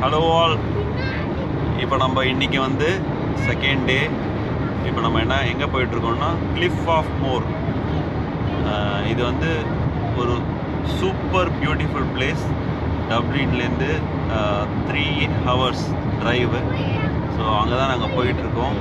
Hello all. இப்போ நம்ம இன்றைக்கி வந்து செகண்ட் டே. இப்போ நம்ம எங்கே போயிட்டுருக்கோம்னா கிளிஃப் ஆஃப் மோர். இது வந்து ஒரு சூப்பர் பியூட்டிஃபுல் பிளேஸ். டப்ளின்லேருந்து 3 hours டிரைவு. ஸோ அங்கே தான் நாங்கள் போயிட்டுருக்கோம்.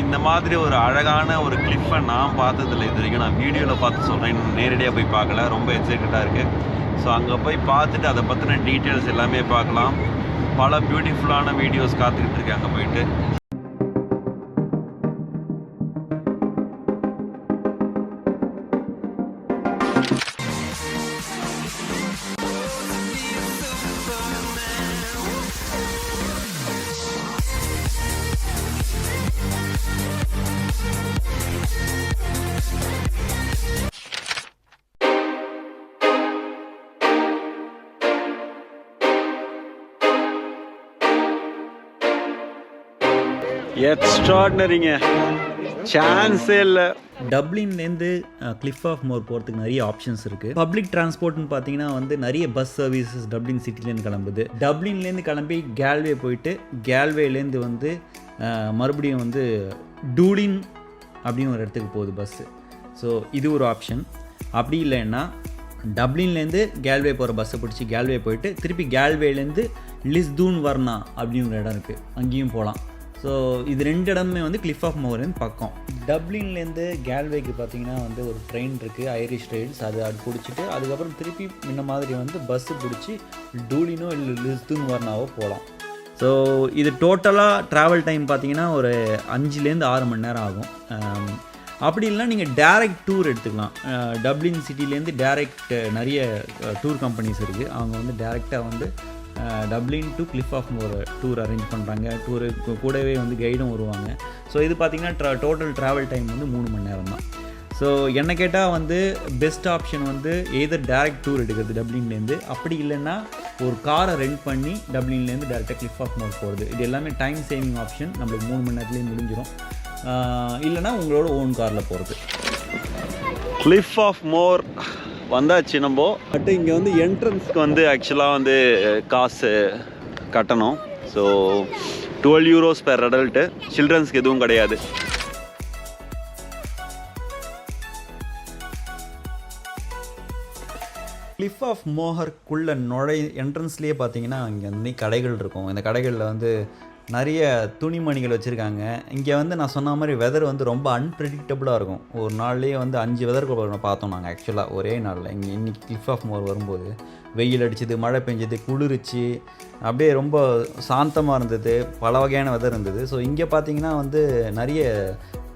இந்த மாதிரி ஒரு அழகான ஒரு கிளிஃபை நான் பார்த்ததில்லை இது வரைக்கும். நான் வீடியோவில் பார்த்து சொல்கிறேன், இன்னும் நேரடியாக போய் பார்க்கல. ரொம்ப எக்ஸைட்டடாக இருக்குது. ஸோ அங்கே போய் பார்த்துட்டு அதை பற்றின டீட்டெயில்ஸ் எல்லாமே பார்க்கலாம். பல பியூட்டிஃபுல்லான வீடியோஸ் காத்துக்கிட்டு இருக்கேன் அங்கே போயிட்டு. எக்ஸ்ட்ராடினரிங்க, சான்ஸே இல்லை. டப்ளின்லேருந்து கிளிஃப் ஆஃப் மோர் போகிறதுக்கு நிறைய ஆப்ஷன்ஸ் இருக்குது. பப்ளிக் டிரான்ஸ்போர்ட்னு பார்த்தீங்கன்னா வந்து நிறைய பஸ் சர்வீசஸ் டப்ளின் சிட்டிலேருந்து கிளம்புது. டப்ளின்லேருந்து கிளம்பி கேல்வே போயிட்டு கேல்வேலேருந்து வந்து மறுபடியும் வந்து டூலின் அப்படின்னு ஒரு இடத்துக்கு போகுது பஸ்ஸு. ஸோ இது ஒரு ஆப்ஷன். அப்படி இல்லைன்னா டப்ளின்லேருந்து கேல்வே போகிற பஸ்ஸை பிடிச்சி கேல்வே போயிட்டு திருப்பி கேல்வேலேருந்து லிஸ்தூன் வர்னா அப்படின்னு ஒரு இடம் இருக்குது, அங்கேயும் போகலாம். ஸோ இது 2 இடமுமே வந்து கிளிஃப் ஆஃப் மோர்லேருந்து பக்கம். டப்ளின்லேருந்து கேல்வேக்கு பார்த்தீங்கன்னா வந்து ஒரு ட்ரெயின் இருக்குது, ஐரிஷ் ட்ரெயின்ஸ். அது பிடிச்சிட்டு அதுக்கப்புறம் திருப்பி முன்ன மாதிரி வந்து பஸ்ஸு பிடிச்சி டூலினோ இல்லை லிஸ்தூன் வர்னாவோ போகலாம். ஸோ இது டோட்டலாக ட்ராவல் டைம் பார்த்தீங்கன்னா ஒரு 5லேருந்து 6 மணி நேரம் ஆகும். அப்படி இல்லைனா நீங்கள் டேரெக்ட் டூர் எடுத்துக்கலாம். டப்ளின் சிட்டிலேருந்து டேரெக்ட் நிறைய டூர் கம்பெனிஸ் இருக்குது. அவங்க வந்து டேரெக்டாக வந்து Dublin to cliff of Moher tour arrange பண்ணுறாங்க. டூரு கூடவே வந்து கைடும் வருவாங்க. ஸோ இது பார்த்திங்கன்னா டோட்டல் ட்ராவல் டைம் வந்து 3 மணி நேரம் தான். ஸோ என்ன கேட்டால் வந்து பெஸ்ட் ஆப்ஷன் வந்து எதர் டேரெக்ட் டூர் எடுக்கிறது டப்ளின்லேருந்து. அப்படி இல்லைன்னா ஒரு காரை ரெண்ட் பண்ணி டப்ளின்லேருந்து டேரெக்டாக கிளிஃப் ஆஃப் மோர் போகிறது. இது எல்லாமே டைம் சேவிங் ஆப்ஷன். நம்மளுக்கு 3 மணி நேரத்துலேயே முடிஞ்சிடும். இல்லைனா உங்களோட ஓன் காரில் போகிறது. கிளிஃப் ஆஃப் மோர் வந்தாச்சு நம்ம. பட் இங்கே வந்து என்ட்ரன்ஸ்க்கு வந்து ஆக்சுவலாக வந்து காசு கட்டணும். So 12 euros per adult. சில்ட்ரன்ஸ்க்கு எதுவும் கிடையாது. கிளிஃப் ஆஃப் மோஹருக்குள்ளே என்ட்ரன்ஸ்லேயே பார்த்தீங்கன்னா இங்கே வந்து கடைகள் இருக்கும். இந்த கடைகளில் வந்து நிறைய துணிமணிகள் வச்சுருக்காங்க. இங்கே வந்து நான் சொன்ன மாதிரி வெதர் வந்து ரொம்ப அன்பிரடிக்டபுளாக இருக்கும். ஒரு நாள்லேயே வந்து 5 வெதர் பார்த்தோம் நாங்கள் ஆக்சுவலாக ஒரே நாளில். இன்றைக்கி கிளிஃப் ஆஃப் மோர் வரும்போது வெயில் அடிச்சுது, மழை பெஞ்சுது, குளிர்ச்சி, அப்படியே ரொம்ப சாந்தமாக இருந்தது. பல வகையான வெதர் இருந்தது. ஸோ இங்கே பார்த்தீங்கன்னா வந்து நிறைய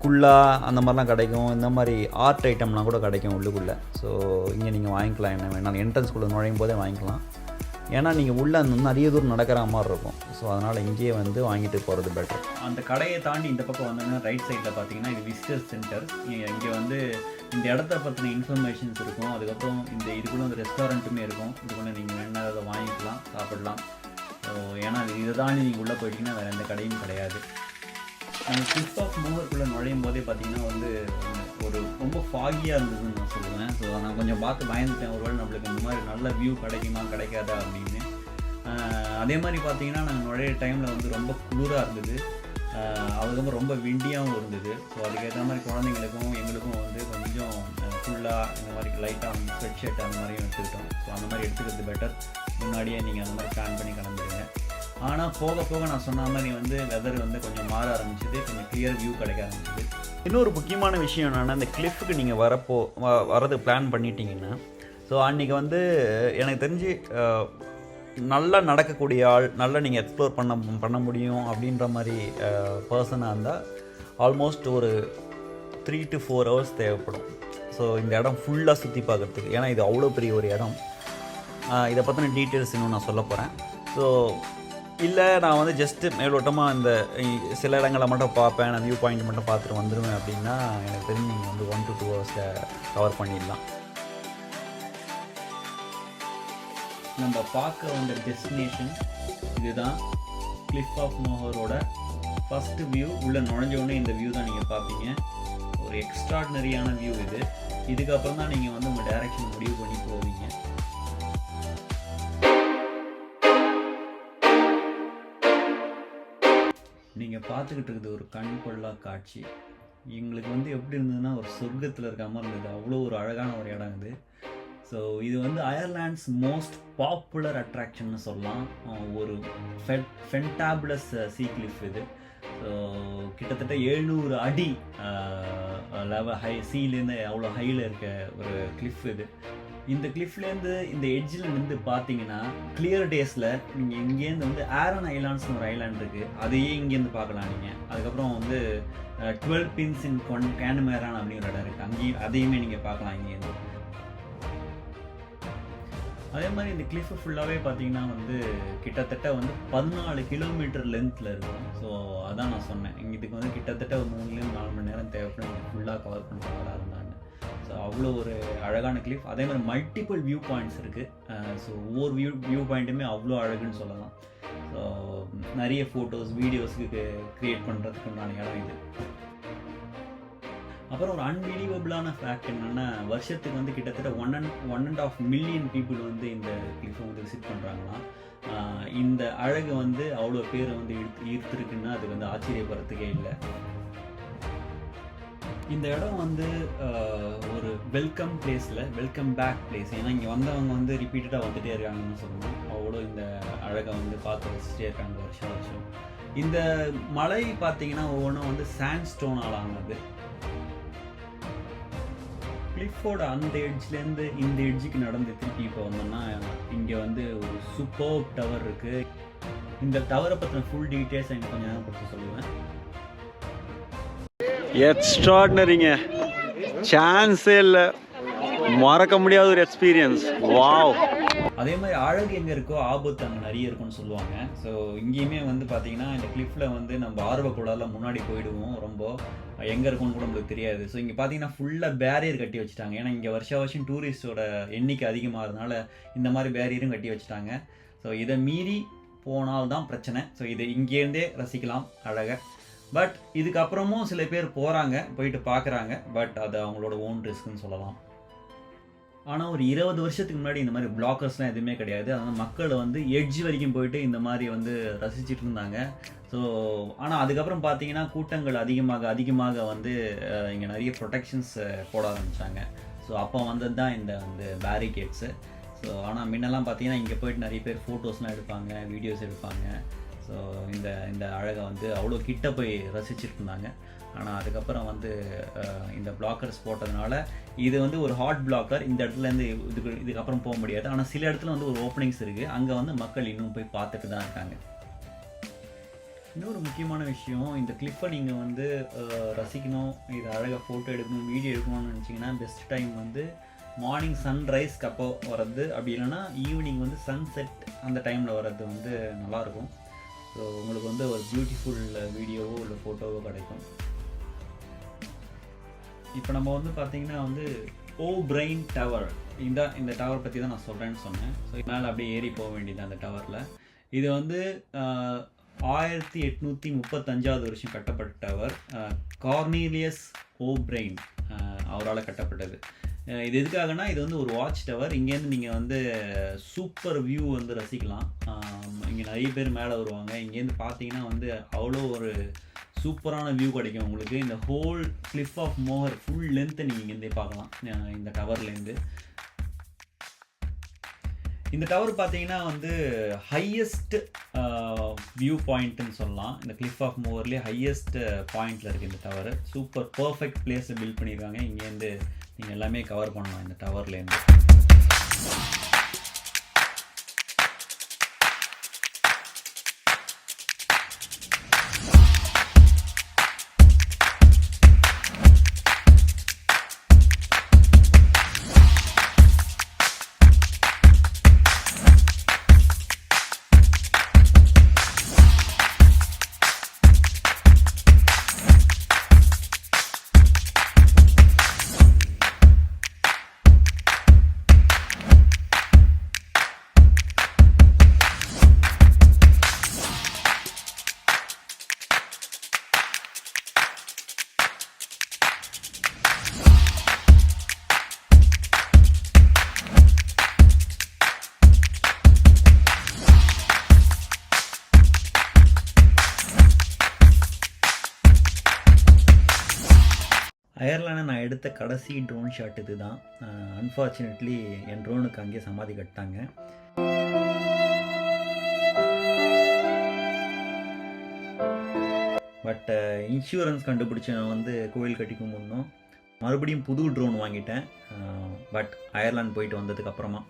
குல்லா அந்த மாதிரிலாம் கிடைக்கும். இந்த மாதிரி ஆர்ட் ஐட்டம்லாம் கூட கிடைக்கும் உள்ளுக்குள்ளே. ஸோ இங்கே நீங்கள் வாங்கிக்கலாம், என்ன வேணாலும் என்ட்ரன்ஸ்குள்ளே நுழையும் போதே வாங்கிக்கலாம். ஏன்னா நீங்கள் உள்ளே நிறைய தூரம் நடக்கிற மாதிரி இருக்கும். ஸோ அதனால் இங்கேயே வந்து வாங்கிட்டு போகிறது பெட்டர். அந்த கடையை தாண்டி இந்த பக்கம் வந்தோன்னா ரைட் சைடில் பார்த்தீங்கன்னா இது விசிட்டர் சென்டர். இங்கே வந்து இந்த இடத்த பற்றின இன்ஃபர்மேஷன்ஸ் இருக்கும். அதுக்கப்புறம் இதுக்குள்ளே வந்து ரெஸ்டாரண்ட்டுமே இருக்கும். இதுக்குள்ளே நீங்கள் வேணால் அதை வாங்கிக்கலாம், சாப்பிடலாம். ஸோ ஏன்னா இதை தாண்டி நீங்கள் உள்ளே போயிட்டீங்கன்னா வேறு எந்த கடையும் கிடையாது. நாங்கள் கிளிஃப் ஆஃப் மோருக்குள்ளே நுழையும் போதே பார்த்தீங்கன்னா வந்து ஒரு ரொம்ப ஃபாகியாக இருந்ததுன்னு நான் சொல்லுவேன். ஸோ நான் கொஞ்சம் பார்த்து பயந்துட்டேன், ஒருவேளை நம்மளுக்கு இந்த மாதிரி நல்ல வியூ கிடைக்குமா கிடைக்காதா அப்படின்னு. அதே மாதிரி பார்த்தீங்கன்னா நாங்கள் நுழைய டைமில் வந்து ரொம்ப குளிராக இருந்தது. அதுக்கப்புறம் ரொம்ப விண்டியாகவும் இருந்தது. ஸோ அதுக்கேற்ற மாதிரி குழந்தைங்களுக்கும் எங்களுக்கும் வந்து கொஞ்சம் ஃபுல்லாக இந்த மாதிரி லைட்டாக வந்து ஸ்வெட் ஷர்ட் அந்த மாதிரியும் எடுத்துக்கிட்டோம். ஸோ அந்த மாதிரி எடுத்துக்கிறது பெட்டர். முன்னாடியே நீங்கள் அந்த மாதிரி பிளான் பண்ணி கிளம்புறீங்க. ஆனால் போக போக நான் சொன்ன மாதிரி வந்து வெதர் வந்து கொஞ்சம் மாற ஆரம்பிச்சிது, கொஞ்சம் கிளியர் வியூ கிடைக்க ஆரம்பிச்சிது. இன்னொரு முக்கியமான விஷயம் என்னென்னா, இந்த கிளிஃபுக்கு நீங்கள் வரது பிளான் பண்ணிட்டீங்கன்னா, ஸோ அன்றைக்கி வந்து எனக்கு தெரிஞ்சு நல்லா நடக்கக்கூடிய ஆள், நல்லா நீங்கள் எக்ஸ்ப்ளோர் பண்ண முடியும் அப்படின்ற மாதிரி பர்சனாக இருந்தால் ஆல்மோஸ்ட் ஒரு 3 to 4 hours தேவைப்படும். ஸோ இந்த இடம் ஃபுல்லாக சுற்றி பார்க்குறதுக்கு. ஏன்னா இது அவ்வளோ பெரிய ஒரு இடம். இதை பற்றின டீட்டெயில்ஸ் இன்னும் நான் சொல்ல போகிறேன். ஸோ இல்லை நான் வந்து ஜஸ்ட்டு மேலோட்டமாக இந்த சில இடங்களை மட்டும் பார்ப்பேன், நான் வியூ பாயிண்ட் மட்டும் பார்த்துட்டு வந்துடுவேன் அப்படின்னா எனக்கு தெரிஞ்சு நீங்கள் வந்து 1 to 2 hours கவர் பண்ணிடலாம். நம்ம பார்க்க வந்த டெஸ்டினேஷன் இதுதான். கிளிஃப் ஆஃப் மோஹரோட ஃபஸ்ட்டு வியூ. உள்ளே நுழைஞ்சோடனே இந்த வியூ தான் நீங்கள் பார்ப்பீங்க. ஒரு எக்ஸ்ட்ராடினரியான வியூ இது. இதுக்கப்புறம் தான் நீங்கள் வந்து உங்கள் டைரக்ஷன் முடிவு பண்ணி போவீங்க. நீங்கள் பார்த்துக்கிட்டு இருக்குது ஒரு கண் கொள்ளா காட்சி. எங்களுக்கு வந்து எப்படி இருந்ததுன்னா ஒரு சொர்க்கத்தில் இருக்க மாதிரி இருந்தது. அவ்வளோ ஒரு அழகான ஒரு இடம் இது. ஸோ இது வந்து அயர்லாண்ட்ஸ் மோஸ்ட் பாப்புலர் அட்ராக்ஷன்னு சொல்லலாம். ஒரு ஃபென்டாபுலஸ் சீ கிளிஃப் இது. ஸோ கிட்டத்தட்ட 700 அடி சீலேருந்து அவ்வளோ ஹையில் இருக்க ஒரு கிளிஃப் இது. இந்த கிளிஃப்லேருந்து இந்த எட்ஜில் நின்று பார்த்தீங்கன்னா கிளியர் டேஸில் நீங்கள் இங்கேருந்து வந்து ஆரன் ஐலாண்ட்ஸ்னு ஒரு ஐலாண்ட் இருக்குது, அதையே இங்கேருந்து பார்க்கலாம் நீங்கள். அதுக்கப்புறம் வந்து 12 பின்ஸ் இன் கேனுமேரான் அப்படின்னு ஒரு இடம் இருக்குது, அங்கேயும் அதையுமே நீங்கள் பார்க்கலாம் இங்கேருந்து. அதே மாதிரி இந்த கிளிஃபு ஃபுல்லாகவே பார்த்தீங்கன்னா வந்து கிட்டத்தட்ட வந்து 14 கிலோமீட்டர் லென்த்தில் இருக்கும். ஸோ அதான் நான் சொன்னேன், இதுக்கு வந்து கிட்டத்தட்ட ஒரு 3-4 மணி நேரம் தேவைப்படும் ஃபுல்லாக கவர் பண்ணுற ஆளாக இருந்தாங்க. ஸோ அவ்வளோ ஒரு அழகான கிளிஃப். அதே மாதிரி மல்டிபிள் வியூ பாயிண்ட்ஸ் இருக்குது. ஸோ ஒவ்வொரு வியூ பாயிண்ட்டுமே அவ்வளோ அழகுன்னு சொல்லலாம். ஸோ நிறைய ஃபோட்டோஸ் வீடியோஸுக்கு க்ரியேட் பண்ணுறதுக்கு உண்டான இடம் இது. அப்புறம் ஒரு அன்பிலீவபிளான ஃபேக்ட் என்னென்னா, வருஷத்துக்கு வந்து கிட்டத்தட்ட 1.5 மில்லியன் பீப்புள் வந்து இந்த கிளிஃபை வந்து விசிட் பண்ணுறாங்களாம். இந்த அழகு வந்து அவ்வளோ பேரை வந்து ஈர்த்துருக்குன்னா அது வந்து ஆச்சரியப்படுறதுக்கே இல்லை. இந்த இடம் வந்து ஒரு வெல்கம் பிளேஸில் வெல்கம் பேக் பிளேஸ். ஏன்னா இங்கே வந்தவங்க வந்து ரிப்பீட்டடாக வந்துகிட்டே இருக்காங்கன்னு சொல்லணும். அவ்வளோ இந்த அழகை வந்து பார்த்து வச்சுட்டே இருக்காங்க வருஷம். இந்த மலை பார்த்தீங்கன்னா ஒவ்வொன்றும் வந்து சாண்ட்ஸ்டோனால் ஆனது. கிளிஃபோட அந்த எட்ஜ்லேருந்து இந்த எட்ஜுக்கு நடந்து திருப்பி இப்போ வந்தோம்னா இங்கே வந்து ஒரு சூப்பர் டவர் இருக்குது. இந்த டவரை பற்றின ஃபுல் டீட்டெயில்ஸ் எனக்கு கொஞ்சம் நேரம் பற்றி சொல்லுவேன். எக்ஸ்ட்ராடினரிங்க, சான்ஸே இல்லை, மறக்க முடியாத ஒரு எக்ஸ்பீரியன்ஸ். வாவ். அதே மாதிரி அழகு எங்கே இருக்கோ ஆபத்து அங்கே நிறைய இருக்குன்னு சொல்லுவாங்க. ஸோ இங்கேயுமே வந்து பார்த்தீங்கன்னா இந்த கிளிஃபில் வந்து நம்ம ஆர்வக்கூடால முன்னாடி போயிடுவோம், ரொம்ப எங்கே இருக்கும்னு கூட நம்மளுக்கு தெரியாது. ஸோ இங்கே பார்த்தீங்கன்னா ஃபுல்லாக பேரியர் கட்டி வச்சுட்டாங்க. ஏன்னா இங்கே வருஷம் டூரிஸ்டோட எண்ணிக்கை அதிகமாகிறதுனால இந்த மாதிரி பேரியரும் கட்டி வச்சுட்டாங்க. ஸோ இதை மீறி போனால்தான் பிரச்சனை. ஸோ இதை இங்கேருந்தே ரசிக்கலாம் அழகை. பட் இதுக்கப்புறமும் சில பேர் போயிட்டு பார்க்குறாங்க. பட் அது அவங்களோட ஓன் ரிஸ்க்குன்னு சொல்லலாம். ஆனால் ஒரு 20 வருஷத்துக்கு முன்னாடி இந்த மாதிரி பிளாக்கர்ஸ்லாம் எதுவுமே கிடையாது. அதனால் மக்கள் வந்து எட்ஜ் வரைக்கும் போயிட்டு இந்த மாதிரி வந்து ரசிச்சுட்டு இருந்தாங்க. ஸோ ஆனால் அதுக்கப்புறம் பார்த்தீங்கன்னா கூட்டங்கள் அதிகமாக வந்து இங்கே நிறைய ப்ரொடெக்ஷன்ஸ் போட ஆரம்பித்தாங்க. ஸோ அப்போ வந்தது தான் இந்த வந்து பேரிகேட்ஸு. ஸோ ஆனால் முன்னெல்லாம் பார்த்தீங்கன்னா இங்கே போயிட்டு நிறைய பேர் ஃபோட்டோஸ்லாம் எடுப்பாங்க, வீடியோஸ் எடுப்பாங்க. ஸோ இந்த அழகை வந்து அவ்வளோ கிட்ட போய் ரசிச்சுட்டு இருந்தாங்க. ஆனால் அதுக்கப்புறம் வந்து இந்த பிளாக்கர்ஸ் போட்டதுனால இது வந்து ஒரு ஹாட் பிளாக்கர். இந்த இடத்துலேருந்து இதுக்கப்புறம் போக முடியாது. ஆனால் சில இடத்துல வந்து ஒரு ஓப்பனிங்ஸ் இருக்குது, அங்கே வந்து மக்கள் இன்னும் போய் பார்த்துட்டு தான் இருக்காங்க. இன்னொரு முக்கியமான விஷயம், இந்த கிளிப்பை நீங்கள் வந்து ரசிக்கணும், இது அழகாக ஃபோட்டோ எடுக்கணும், வீடியோ எடுக்கணும்னு நினச்சிங்கன்னா பெஸ்ட் டைம் வந்து மார்னிங் சன்ரைஸ்க்கு அப்போ வர்றது, அப்படி இல்லைன்னா ஈவினிங் வந்து சன்செட் அந்த டைமில் வர்றது வந்து நல்லாயிருக்கும். ஸோ உங்களுக்கு வந்து ஒரு பியூட்டிஃபுல் வீடியோவோ இல்லை ஃபோட்டோவோ கிடைக்கும். இப்போ நம்ம வந்து பார்த்திங்கன்னா வந்து ஓ'பிரைன் டவர், இந்த டவர் பற்றி தான் நான் சொல்கிறேன்னு சொன்னேன். ஸோ மேலே அப்படியே ஏறி போக வேண்டியது அந்த டவரில். இது வந்து 1835 வருஷம் கட்டப்பட்ட டவர். கார்னீலியஸ் ஓ'பிரைன் அவரால் கட்டப்பட்டது. இது எதுக்காகனா இது வந்து ஒரு வாட்ச் டவர். இங்கேருந்து நீங்கள் வந்து சூப்பர் வியூ வந்து ரசிக்கலாம். இங்கே நிறைய பேர் மேலே வருவாங்க. இங்கேருந்து பார்த்தீங்கன்னா வந்து அவ்வளோ ஒரு சூப்பரான வியூ கிடைக்கும் உங்களுக்கு. இந்த whole cliff of Moher full லென்த்தை நீங்கள் இங்கேருந்தே பார்க்கலாம் இந்த டவர்லேருந்து. இந்த டவர் பார்த்தீங்கன்னா வந்து ஹையஸ்ட் வியூ பாயிண்ட்டுன்னு சொல்லலாம். இந்த கிளிஃப் ஆஃப் மோஹர்லேயே ஹையஸ்ட் பாயிண்டில் இருக்குது இந்த டவர். சூப்பர் பர்ஃபெக்ட் பிளேஸை பில்ட் பண்ணியிருக்காங்க. இங்கேருந்து நீங்கள் எல்லாமே கவர் பண்ணலாம் இந்த டவர்லேருந்து. அயர்லாண்டில் நான் எடுத்த கடைசி ட்ரோன் ஷாட் இது தான். அன்ஃபார்ச்சுனேட்லி என் ட்ரோனுக்கு அங்கேயே சமாதி கட்டாங்க. பட் இன்சூரன்ஸ் கண்டுபிடிச்சி நான் வந்து கோவில் கட்டிக்கும் முன்னோம் மறுபடியும் புது ட்ரோன் வாங்கிட்டேன். பட் அயர்லாந்து போயிட்டு வந்ததுக்கப்புறமா